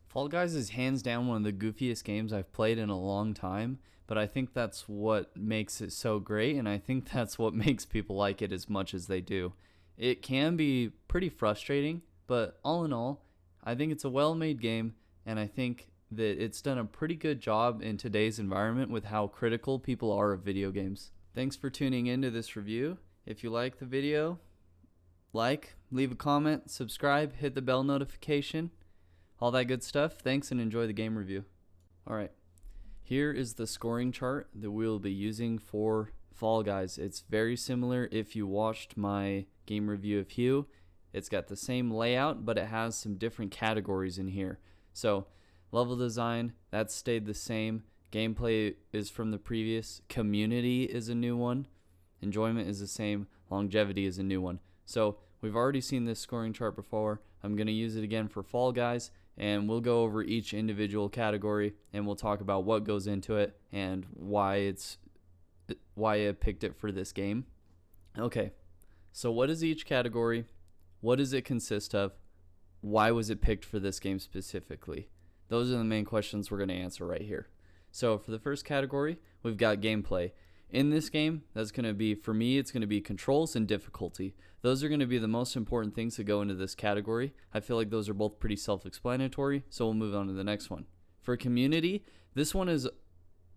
Fall Guys is hands down one of the goofiest games I've played in a long time, but I think that's what makes it so great, and I think that's what makes people like it as much as they do. It can be pretty frustrating, but all in all, I think it's a well-made game, and I think that it's done a pretty good job in today's environment with how critical people are of video games. Thanks for tuning into this review. If you like the video, leave a comment, subscribe, hit the bell notification, all that good stuff. Thanks and enjoy the game review. Alright, here is the scoring chart that we'll be using for Fall Guys. It's very similar if you watched my game review of Hue. It's got the same layout, but it has some different categories in here. So, level design, that's stayed the same. Gameplay is from the previous. Community is a new one. Enjoyment is the same. Longevity is a new one. So, we've already seen this scoring chart before. I'm going to use it again for Fall Guys, and we'll go over each individual category, and we'll talk about what goes into it and why I picked it for this game. Okay, so what is each category? What does it consist of? Why was it picked for this game specifically? Those are the main questions we're going to answer right here. So for the first category, we've got gameplay. In this game, that's going to be, for me, it's going to be controls and difficulty. Those are going to be the most important things that go into this category. I feel like those are both pretty self-explanatory, so we'll move on to the next one. For community, this one is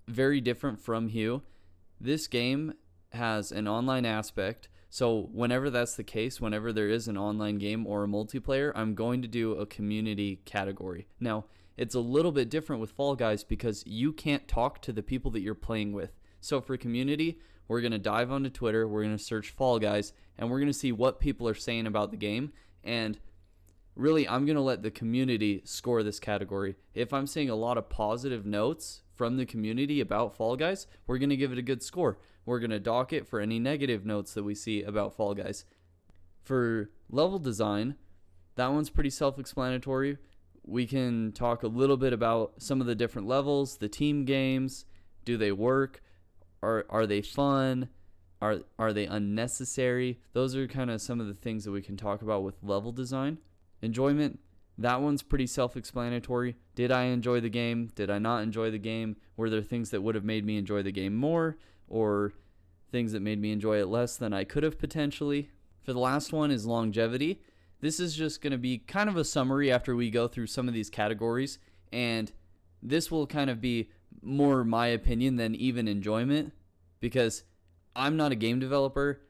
very different from Hue. This game has an online aspect, so whenever that's the case, whenever there is an online game or a multiplayer, I'm going to do a community category. Now, it's a little bit different with Fall Guys because you can't talk to the people that you're playing with. So for community, we're going to dive onto Twitter, we're going to search Fall Guys, and we're going to see what people are saying about the game. And really, I'm going to let the community score this category. If I'm seeing a lot of positive notes from the community about Fall Guys, we're going to give it a good score. We're going to dock it for any negative notes that we see about Fall Guys. For level design, that one's pretty self-explanatory. We can talk a little bit about some of the different levels, the team games, do they work? Are they fun? Are they unnecessary? Those are kind of some of the things that we can talk about with level design. Enjoyment, that one's pretty self-explanatory. Did I enjoy the game? Did I not enjoy the game? Were there things that would have made me enjoy the game more, or things that made me enjoy it less than I could have potentially? For the last one is longevity. This is just going to be kind of a summary after we go through some of these categories, and this will kind of be more my opinion than even enjoyment, because I'm not a game developer.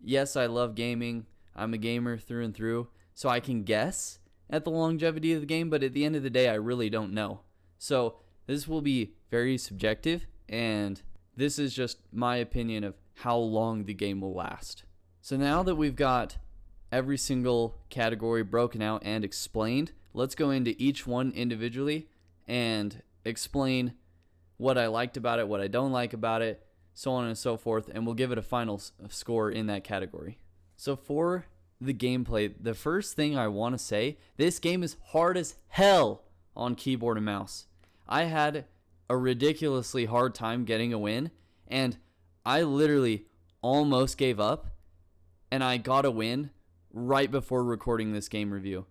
Yes, I love gaming. I'm a gamer through and through, so I can guess at the longevity of the game, but at the end of the day, I really don't know. So this will be very subjective, and this is just my opinion of how long the game will last. So now that we've got every single category broken out and explained, let's go into each one individually and explain what I liked about it, what I don't like about it, so on and so forth, and we'll give it a final score in that category. So for the gameplay, the first thing I want to say, this game is hard as hell on keyboard and mouse. I had a ridiculously hard time getting a win, and I literally almost gave up, and I got a win right before recording this game review.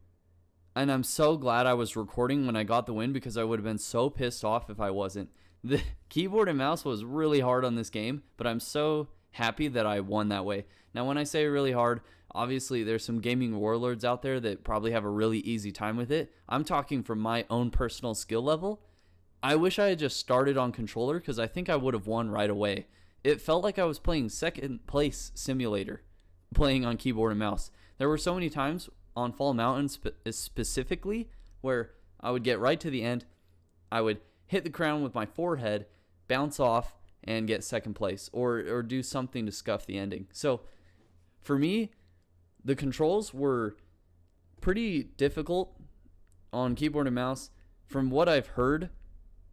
And I'm so glad I was recording when I got the win, because I would have been so pissed off if I wasn't. The keyboard and mouse was really hard on this game, but I'm so happy that I won that way. Now, when I say really hard, obviously there's some gaming warlords out there that probably have a really easy time with it. I'm talking from my own personal skill level. I wish I had just started on controller, because I think I would have won right away. It felt like I was playing second place simulator, playing on keyboard and mouse. There were so many times on Fall Mountain specifically where I would get right to the end, I would hit the ground with my forehead, bounce off, and get second place, or do something to scuff the ending. So for me, the controls were pretty difficult on keyboard and mouse. From what I've heard,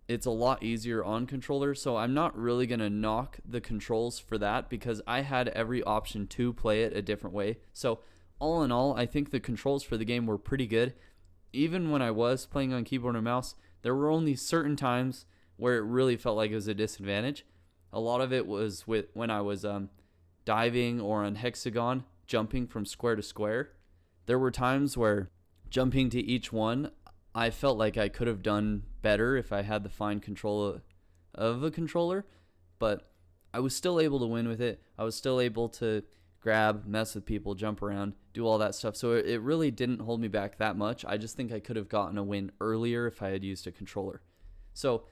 it's a lot easier on controller, so I'm not really going to knock the controls for that, because I had every option to play it a different way. So all in all, I think the controls for the game were pretty good. Even when I was playing on keyboard and mouse, there were only certain times where it really felt like it was a disadvantage. A lot of it was when I was diving or on hexagon, jumping from square to square. There were times where jumping to each one, I felt like I could have done better if I had the fine control of a controller, but I was still able to win with it. I was still able to grab, mess with people, jump around, do all that stuff. So it really didn't hold me back that much. I just think I could have gotten a win earlier if I had used a controller. So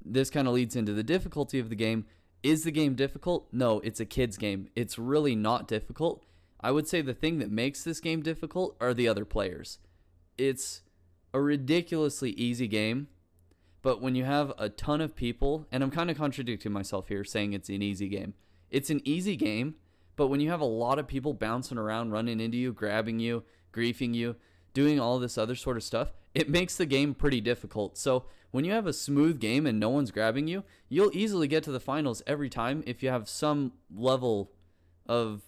this kind of leads into the difficulty of the game. Is the game difficult? No, it's a kid's game. It's really not difficult. I would say the thing that makes this game difficult are the other players. It's a ridiculously easy game, but when you have a ton of people, and I'm kind of contradicting myself here saying it's an easy game. It's an easy game, but when you have a lot of people bouncing around, running into you, grabbing you, griefing you, doing all this other sort of stuff, it makes the game pretty difficult. So when you have a smooth game and no one's grabbing you, you'll easily get to the finals every time if you have some level of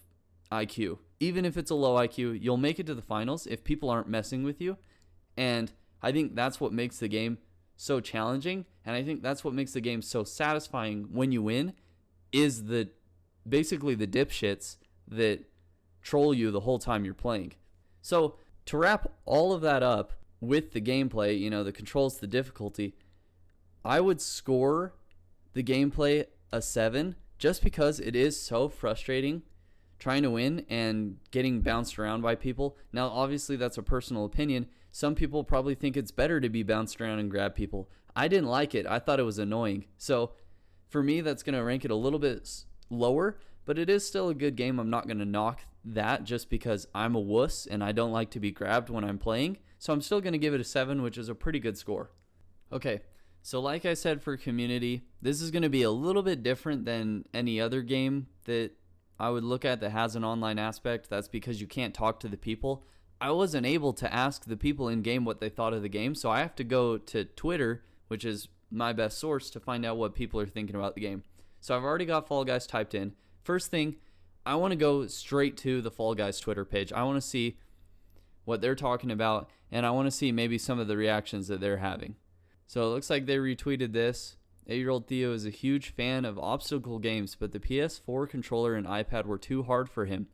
IQ. Even if it's a low IQ, you'll make it to the finals if people aren't messing with you. And I think that's what makes the game so challenging, and I think that's what makes the game so satisfying when you win, is basically the dipshits that troll you the whole time you're playing. So to wrap all of that up with the gameplay, the controls, the difficulty, I would score the gameplay a 7 just because it is so frustrating trying to win and getting bounced around by people. Now, obviously, that's a personal opinion. Some people probably think it's better to be bounced around and grab people. I didn't like it. I thought it was annoying. So for me, that's going to rank it a little bit lower, but it is still a good game. I'm not going to knock that just because I'm a wuss and I don't like to be grabbed when I'm playing. So I'm still going to give it a 7, which is a pretty good score. Okay, so like I said for community, this is going to be a little bit different than any other game that I would look at that has an online aspect. That's because you can't talk to the people. I wasn't able to ask the people in game what they thought of the game, so I have to go to Twitter, which is my best source, to find out what people are thinking about the game. So I've already got Fall Guys typed in. First thing, I want to go straight to the Fall Guys Twitter page. I want to see what they're talking about, and I want to see maybe some of the reactions that they're having. So it looks like they retweeted this. 8-year-old Theo is a huge fan of obstacle games, but the PS4 controller and iPad were too hard for him.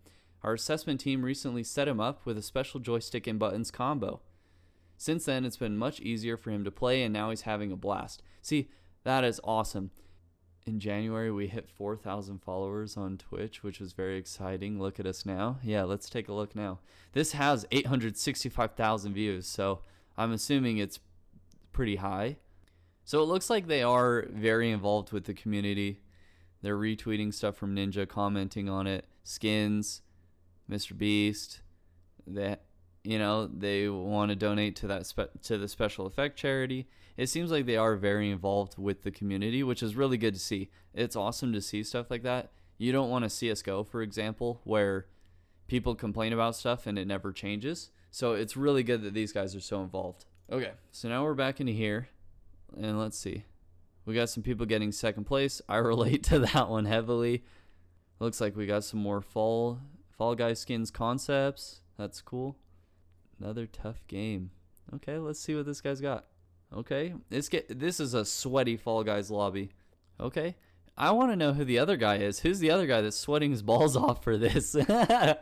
Our assessment team recently set him up with a special joystick and buttons combo. Since then, it's been much easier for him to play, and now he's having a blast. See, that is awesome. In January, we hit 4,000 followers on Twitch, which was very exciting. Look at us now. Yeah, let's take a look now. This has 865,000 views, so I'm assuming it's pretty high. So it looks like they are very involved with the community. They're retweeting stuff from Ninja, commenting on it. Skins, Mr. Beast. They want to donate to to the special effect charity. It seems like they are very involved with the community, which is really good to see. It's awesome to see stuff like that. You don't want a CSGO, for example, where people complain about stuff and it never changes. So it's really good that these guys are so involved. Okay, so now we're back into here. And let's see. We got some people getting second place. I relate to that one heavily. Looks like we got some more Fall Guys skins concepts. That's cool. Another tough game. Okay, let's see what this guy's got. Okay, this is a sweaty Fall Guys lobby. Okay, I want to know who the other guy is. Who's the other guy that's sweating his balls off for this? I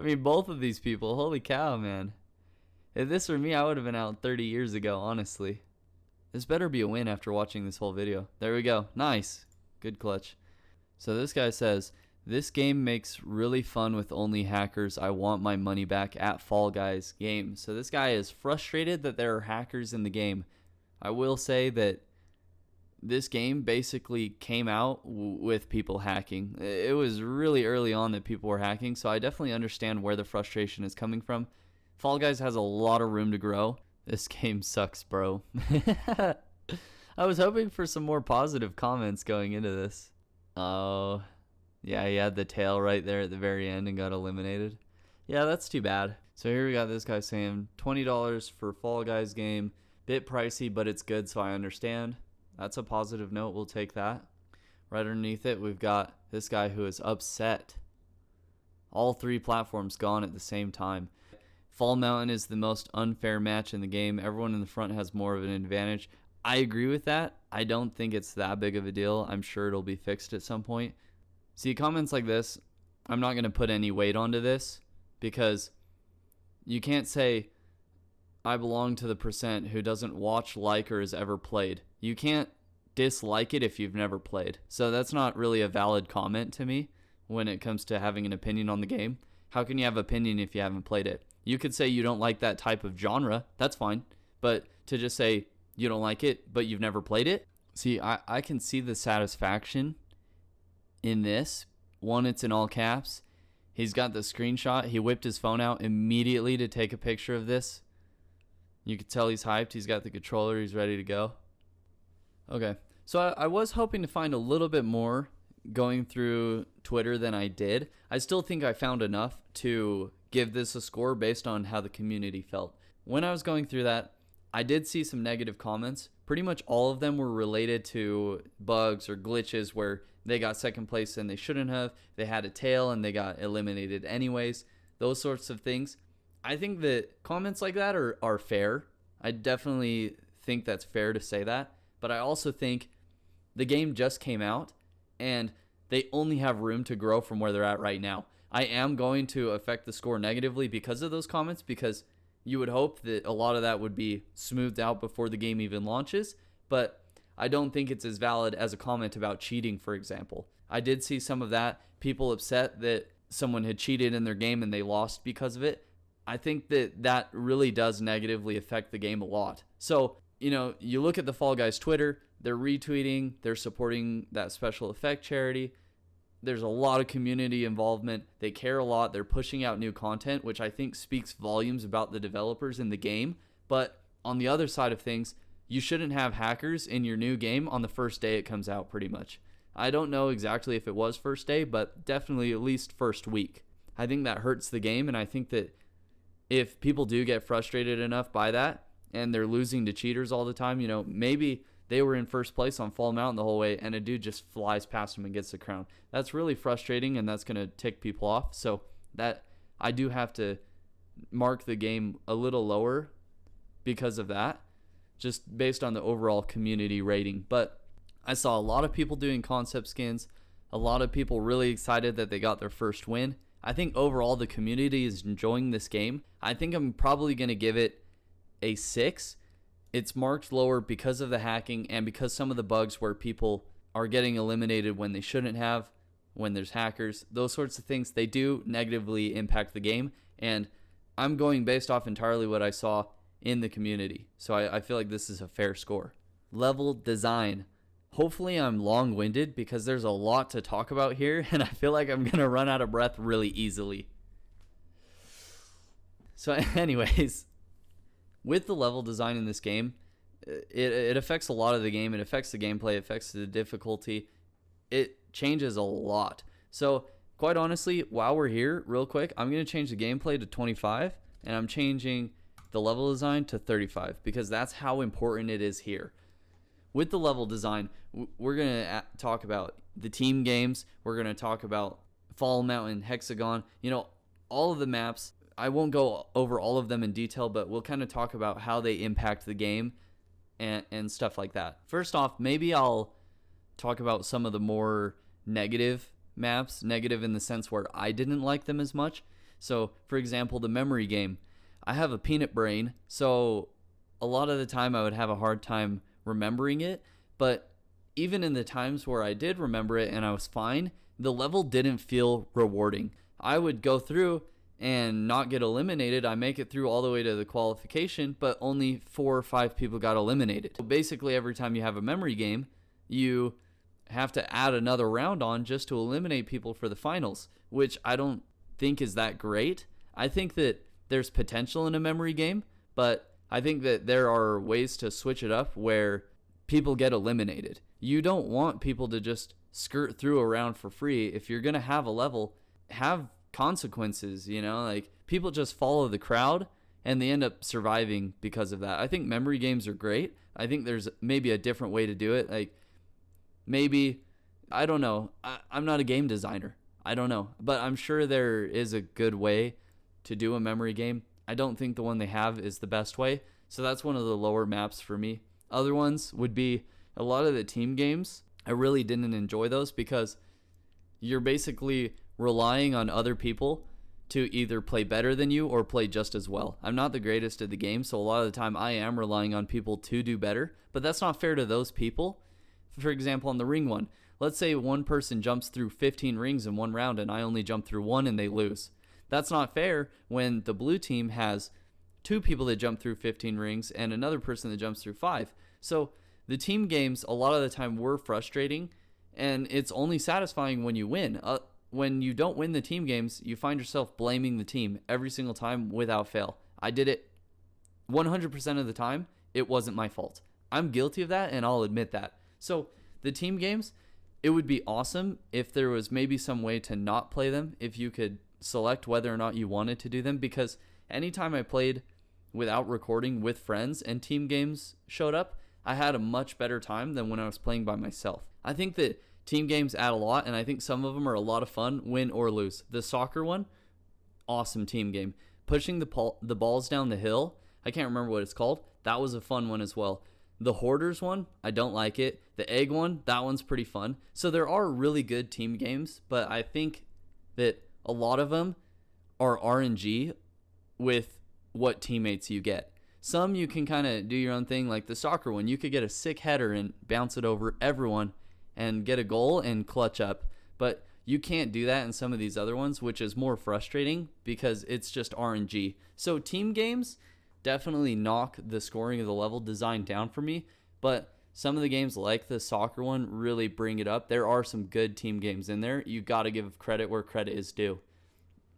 mean, both of these people. Holy cow, man. If this were me, I would have been out 30 years ago, honestly. This better be a win after watching this whole video. There we go. Nice. Good clutch. So this guy says, this game makes really fun with only hackers. I want my money back at Fall Guys game. So this guy is frustrated that there are hackers in the game. I will say that this game basically came out with people hacking. It was really early on that people were hacking, so I definitely understand where the frustration is coming from. Fall Guys has a lot of room to grow. This game sucks, bro. I was hoping for some more positive comments going into this. Oh, yeah, he had the tail right there at the very end and got eliminated. Yeah, that's too bad. So here we got this guy saying $20 for Fall Guys game. Bit pricey, but it's good, so I understand. That's a positive note. We'll take that. Right underneath it, we've got this guy who is upset. All 3 platforms gone at the same time. Fall Mountain is the most unfair match in the game. Everyone in the front has more of an advantage. I agree with that. I don't think it's that big of a deal. I'm sure it'll be fixed at some point. See, comments like this, I'm not going to put any weight onto this because you can't say, I belong to the percent who doesn't watch, like, or has ever played. You can't dislike it if you've never played. So that's not really a valid comment to me when it comes to having an opinion on the game. How can you have opinion if you haven't played it? You could say you don't like that type of genre. That's fine. But to just say you don't like it, but you've never played it. See, I can see the satisfaction in this. One, it's in all caps. He's got the screenshot. He whipped his phone out immediately to take a picture of this. You could tell he's hyped. He's got the controller. He's ready to go. Okay. So I was hoping to find a little bit more going through Twitter than I did. I still think I found enough to give this a score based on how the community felt. When I was going through that, I did see some negative comments. Pretty much all of them were related to bugs or glitches where they got second place and they shouldn't have. They had a tail and they got eliminated anyways. Those sorts of things. I think that comments like that are fair. I definitely think that's fair to say that. But I also think the game just came out and they only have room to grow from where they're at right now. I am going to affect the score negatively because of those comments, because you would hope that a lot of that would be smoothed out before the game even launches, but I don't think it's as valid as a comment about cheating, for example. I did see some of that, people upset that someone had cheated in their game and they lost because of it. I think that really does negatively affect the game a lot. So, you look at the Fall Guys Twitter, they're retweeting, they're supporting that special effect charity. There's a lot of community involvement. They care a lot. They're pushing out new content, which I think speaks volumes about the developers in the game. But on the other side of things, you shouldn't have hackers in your new game on the first day it comes out, pretty much. I don't know exactly if it was first day, but definitely at least first week. I think that hurts the game, and I think that if people do get frustrated enough by that, and they're losing to cheaters all the time, maybe they were in first place on Fall Mountain the whole way, and a dude just flies past them and gets the crown. That's really frustrating, and that's going to tick people off. So that I do have to mark the game a little lower because of that, just based on the overall community rating. But I saw a lot of people doing concept skins, a lot of people really excited that they got their first win. I think overall the community is enjoying this game. I think I'm probably going to give it a 6. It's marked lower because of the hacking and because some of the bugs where people are getting eliminated when they shouldn't have, when there's hackers, those sorts of things, they do negatively impact the game. And I'm going based off entirely what I saw in the community. So I feel like this is a fair score. Level design. Hopefully I'm long-winded because there's a lot to talk about here and I feel like I'm going to run out of breath really easily. So anyways, with the level design in this game, it affects a lot of the game. It affects the gameplay. It affects the difficulty. It changes a lot. So quite honestly, while we're here, real quick, I'm going to change the gameplay to 25, and I'm changing the level design to 35 because that's how important it is here. With the level design, we're going to talk about the team games. We're going to talk about Fall Mountain, Hexagon, all of the maps. I won't go over all of them in detail, but we'll kind of talk about how they impact the game and stuff like that. First off, maybe I'll talk about some of the more negative maps, negative in the sense where I didn't like them as much. So, for example, the memory game. I have a peanut brain, so a lot of the time I would have a hard time remembering it, but even in the times where I did remember it and I was fine, the level didn't feel rewarding. I would go through and not get eliminated. I make it through all the way to the qualification, but only 4 or 5 people got eliminated. So basically, every time you have a memory game, you have to add another round on just to eliminate people for the finals, which I don't think is that great. I think that there's potential in a memory game, but I think that there are ways to switch it up where people get eliminated. You don't want people to just skirt through a round for free. If you're going to have a level, have consequences, like people just follow the crowd and they end up surviving because of that. I think memory games are great. I think there's maybe a different way to do it. Like maybe, I don't know. I'm not a game designer. I don't know, but I'm sure there is a good way to do a memory game. I don't think the one they have is the best way. So that's one of the lower maps for me. Other ones would be a lot of the team games. I really didn't enjoy those because you're basically relying on other people to either play better than you or play just as well. I'm not the greatest at the game, so a lot of the time I am relying on people to do better, but that's not fair to those people. For example, on the ring one, let's say one person jumps through 15 rings in one round and I only jump through one and they lose. That's not fair when the blue team has two people that jump through 15 rings and another person that jumps through 5. So the team games a lot of the time were frustrating, and it's only satisfying when you win. When you don't win the team games, you find yourself blaming the team every single time without fail. I did it 100% of the time. It wasn't my fault. I'm guilty of that, and I'll admit that. So the team games, it would be awesome if there was maybe some way to not play them, if you could select whether or not you wanted to do them, because anytime I played without recording with friends and team games showed up, I had a much better time than when I was playing by myself. I think that team games add a lot, and I think some of them are a lot of fun, win or lose. The soccer one, awesome team game. Pushing the balls down the hill, I can't remember what it's called. That was a fun one as well. The Hoarders one, I don't like it. The Egg one, that one's pretty fun. So there are really good team games, but I think that a lot of them are RNG with what teammates you get. Some you can kind of do your own thing, like the soccer one. You could get a sick header and bounce it over everyone and get a goal and clutch up. But you can't do that in some of these other ones, which is more frustrating because it's just RNG. So team games definitely knock the scoring of the level design down for me, but some of the games like the soccer one really bring it up. There are some good team games in there. You got to give credit where credit is due.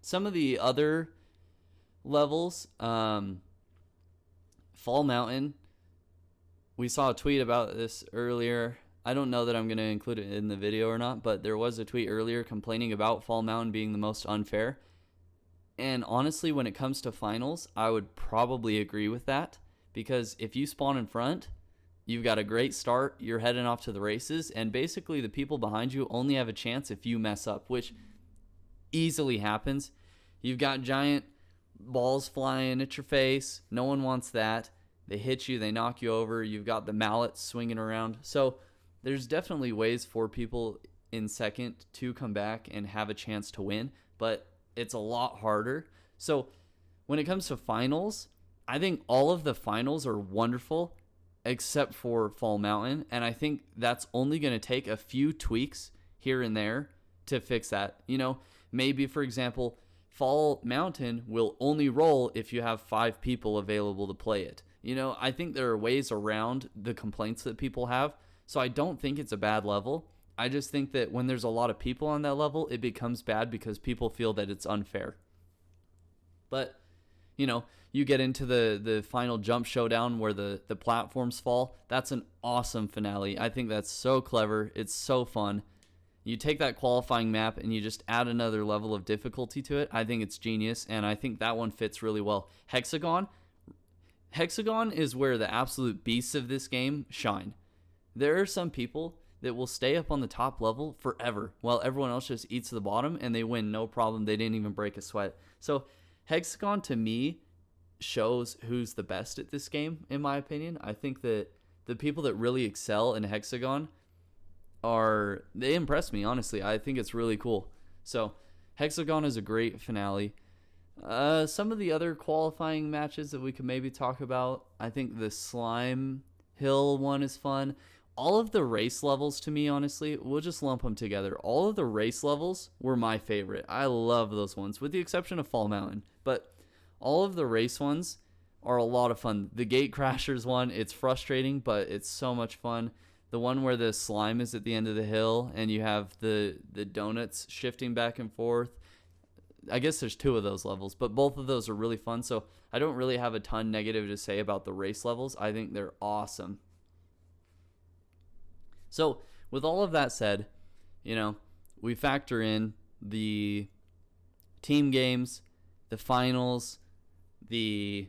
Some of the other levels, Fall Mountain, we saw a tweet about this earlier. I don't know that I'm going to include it in the video or not, but there was a tweet earlier complaining about Fall Mountain being the most unfair. And honestly, when it comes to finals, I would probably agree with that, because if you spawn in front, you've got a great start, you're heading off to the races, and basically the people behind you only have a chance if you mess up, which easily happens. You've got giant balls flying at your face. No one wants that. They hit you, they knock you over. You've got the mallets swinging around. So there's definitely ways for people in second to come back and have a chance to win, but it's a lot harder. So when it comes to finals, I think all of the finals are wonderful except for Fall Mountain, and I think that's only going to take a few tweaks here and there to fix that. You know, maybe, for example, Fall Mountain will only roll if you have 5 people available to play it. You know, I think there are ways around the complaints that people have, so I don't think it's a bad level. I just think that when there's a lot of people on that level, it becomes bad because people feel that it's unfair. But, you know, you get into the final jump showdown where the platforms fall. That's an awesome finale. I think that's so clever. It's so fun. You take that qualifying map and you just add another level of difficulty to it. I think it's genius, and I think that one fits really well. Hexagon is where the absolute beasts of this game shine. There are some people that will stay up on the top level forever while everyone else just eats the bottom, and they win no problem. They didn't even break a sweat. So Hexagon, to me, shows who's the best at this game, in my opinion. I think that the people that really excel in Hexagon they impress me, honestly. I think it's really cool. So Hexagon is a great finale. Some of the other qualifying matches that we could maybe talk about, I think the Slime Hill one is fun. All of the race levels, to me, honestly, we'll just lump them together. All of the race levels were my favorite. I love those ones, with the exception of Fall Mountain. But all of the race ones are a lot of fun. The Gate Crashers one, it's frustrating, but it's so much fun. The one where the slime is at the end of the hill and you have the donuts shifting back and forth. I guess there's 2 of those levels, but both of those are really fun. So I don't really have a ton negative to say about the race levels. I think they're awesome. So with all of that said, you know, we factor in the team games, the finals, the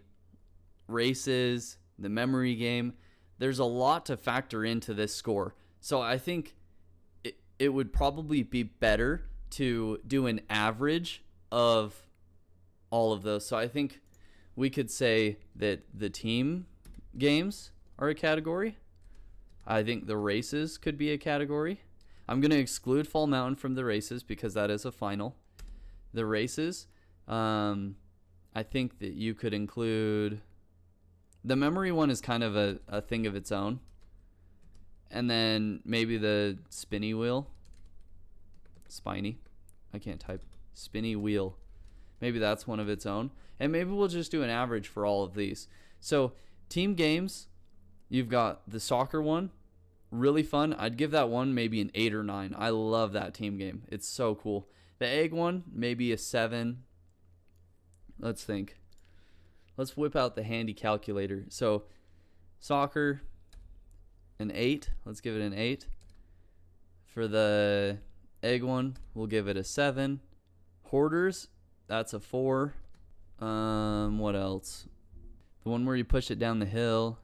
races, the memory game. There's a lot to factor into this score. So I think it would probably be better to do an average of all of those. So I think we could say that the team games are a category. I think the races could be a category. I'm going to exclude Fall Mountain from the races because that is a final. The races, I think that you could include the memory one is kind of a thing of its own. And then maybe the spinny wheel. Spiny. I can't type. Spinny wheel. Maybe that's one of its own. And maybe we'll just do an average for all of these. So team games, you've got the soccer one. Really fun. I'd give that one maybe an 8 or 9. I love that team game. It's so cool. The egg one, maybe a 7. Let's think. Let's whip out the handy calculator. So soccer, an 8. Let's give it an 8. For the egg one, we'll give it a 7. Hoarders, that's a 4. What else? The one where you push it down the hill,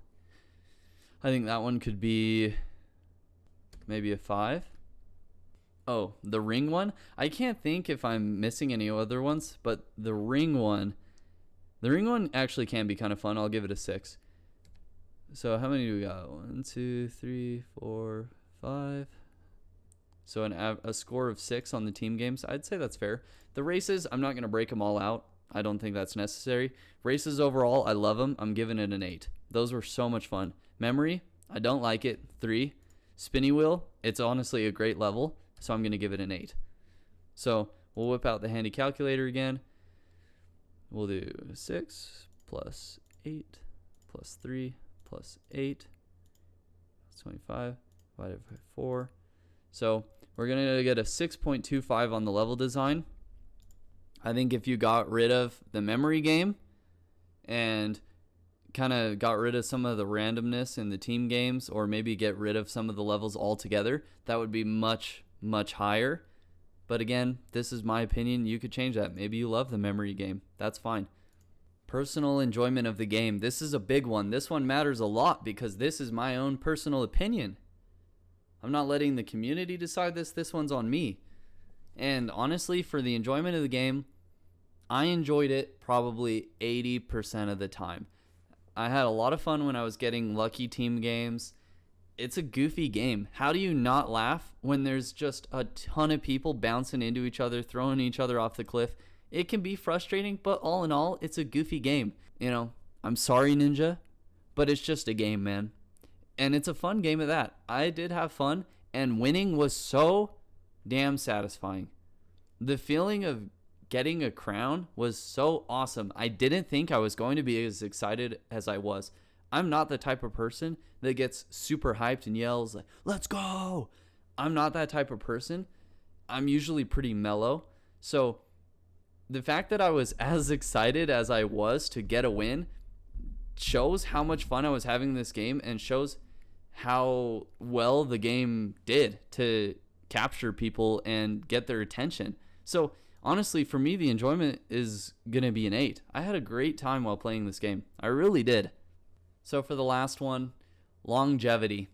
I think that one could be maybe a 5. Oh, the ring one? I can't think if I'm missing any other ones, but the ring one actually can be kind of fun. I'll give it a 6. So how many do we got? 1, 2, 3, 4, 5. So a score of 6 on the team games. I'd say that's fair. The races, I'm not going to break them all out. I don't think that's necessary. Races overall, I love them. I'm giving it an 8. Those were so much fun. Memory, I don't like it. 3. Spinny wheel, it's honestly a great level, so I'm going to give it an 8. So we'll whip out the handy calculator again. We'll do 6 plus 8 plus 3 plus 8. That's 25 divided by 4. So we're going to get a 6.25 on the level design. I think if you got rid of the memory game and kind of got rid of some of the randomness in the team games, or maybe get rid of some of the levels altogether, that would be much, much higher. But again, this is my opinion. You could change that. Maybe you love the memory game. That's fine. Personal enjoyment of the game. This is a big one. This one matters a lot because this is my own personal opinion. I'm not letting the community decide this. This one's on me. And honestly, for the enjoyment of the game, I enjoyed it probably 80% of the time. I had a lot of fun when I was getting lucky team games. It's a goofy game. How do you not laugh when there's just a ton of people bouncing into each other, throwing each other off the cliff? It can be frustrating, but all in all, it's a goofy game. You know, I'm sorry, Ninja, but it's just a game, man. And it's a fun game at that. I did have fun, and winning was so damn satisfying. The feeling of getting a crown was so awesome. I didn't think I was going to be as excited as I was. I'm not the type of person that gets super hyped and yells like, "Let's go!" I'm not that type of person. I'm usually pretty mellow. So the fact that I was as excited as I was to get a win shows how much fun I was having this game, and shows how well the game did to capture people and get their attention. So honestly, for me, the enjoyment is going to be an 8. I had a great time while playing this game. I really did. So for the last one, longevity.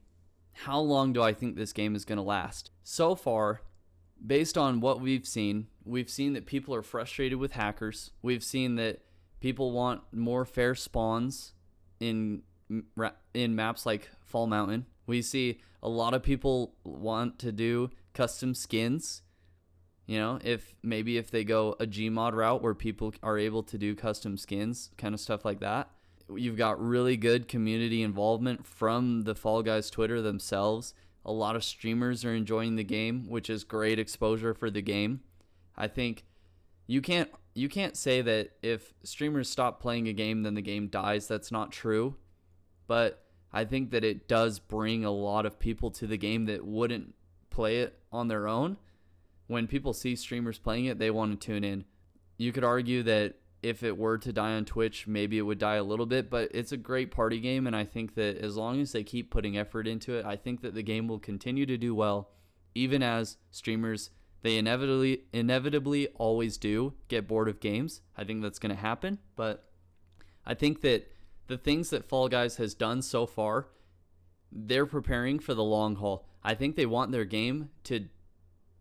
How long do I think this game is going to last? So far, based on what we've seen that people are frustrated with hackers. We've seen that people want more fair spawns in maps like Fall Mountain. We see a lot of people want to do custom skins. You know, if they go a Gmod route where people are able to do custom skins, kind of stuff like that. You've got really good community involvement from the Fall Guys Twitter themselves. A lot of streamers are enjoying the game, which is great exposure for the game. I think you can't say that if streamers stop playing a game, then the game dies. That's not true. But I think that it does bring a lot of people to the game that wouldn't play it on their own. When people see streamers playing it, they want to tune in. You could argue that if it were to die on Twitch, maybe it would die a little bit, but it's a great party game, and I think that as long as they keep putting effort into it, I think that the game will continue to do well, even as streamers, they inevitably always do get bored of games. I think that's going to happen, but I think that the things that Fall Guys has done so far, they're preparing for the long haul. I think they want their game to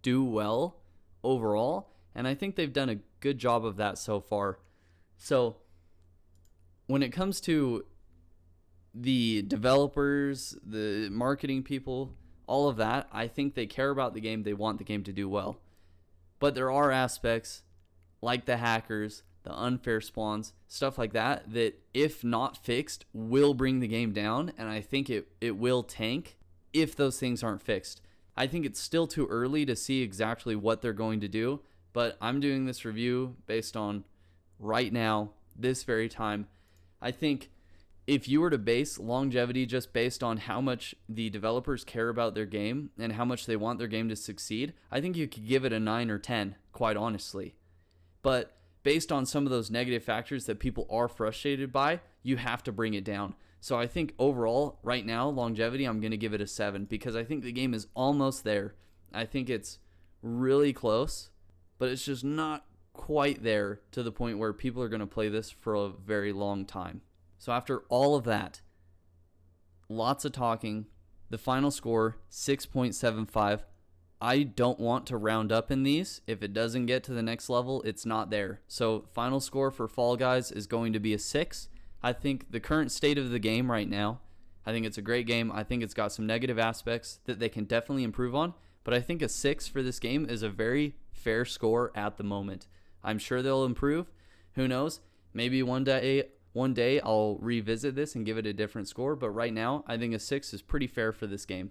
do well overall, and I think they've done a good job of that so far. So when it comes to the developers, the marketing people, all of that, I think they care about the game. They want the game to do well. But there are aspects like the hackers, the unfair spawns, stuff like that, that if not fixed will bring the game down, and I think it will tank if those things aren't fixed. I think it's still too early to see exactly what they're going to do, but I'm doing this review based on right now, this very time. I think if you were to base longevity just based on how much the developers care about their game and how much they want their game to succeed, I think you could give it a 9 or 10, quite honestly. But based on some of those negative factors that people are frustrated by, you have to bring it down. So I think overall, right now, longevity, I'm going to give it a 7 because I think the game is almost there. I think it's really close, but it's just not quite there to the point where people are going to play this for a very long time. So after all of that, lots of talking, the final score, 6.75. I don't want to round up in these. If it doesn't get to the next level, it's not there. So final score for Fall Guys is going to be a 6. I think the current state of the game right now, I think it's a great game. I think it's got some negative aspects that they can definitely improve on, but I think a 6 for this game is a very fair score at the moment. I'm sure they'll improve. Who knows? Maybe one day I'll revisit this and give it a different score, but right now I think a 6 is pretty fair for this game.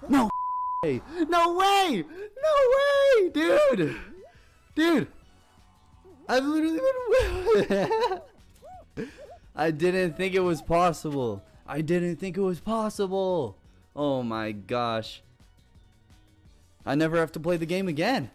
No way! No way! No way! Dude! I've literally been... I didn't think it was possible. Oh my gosh. I never have to play the game again.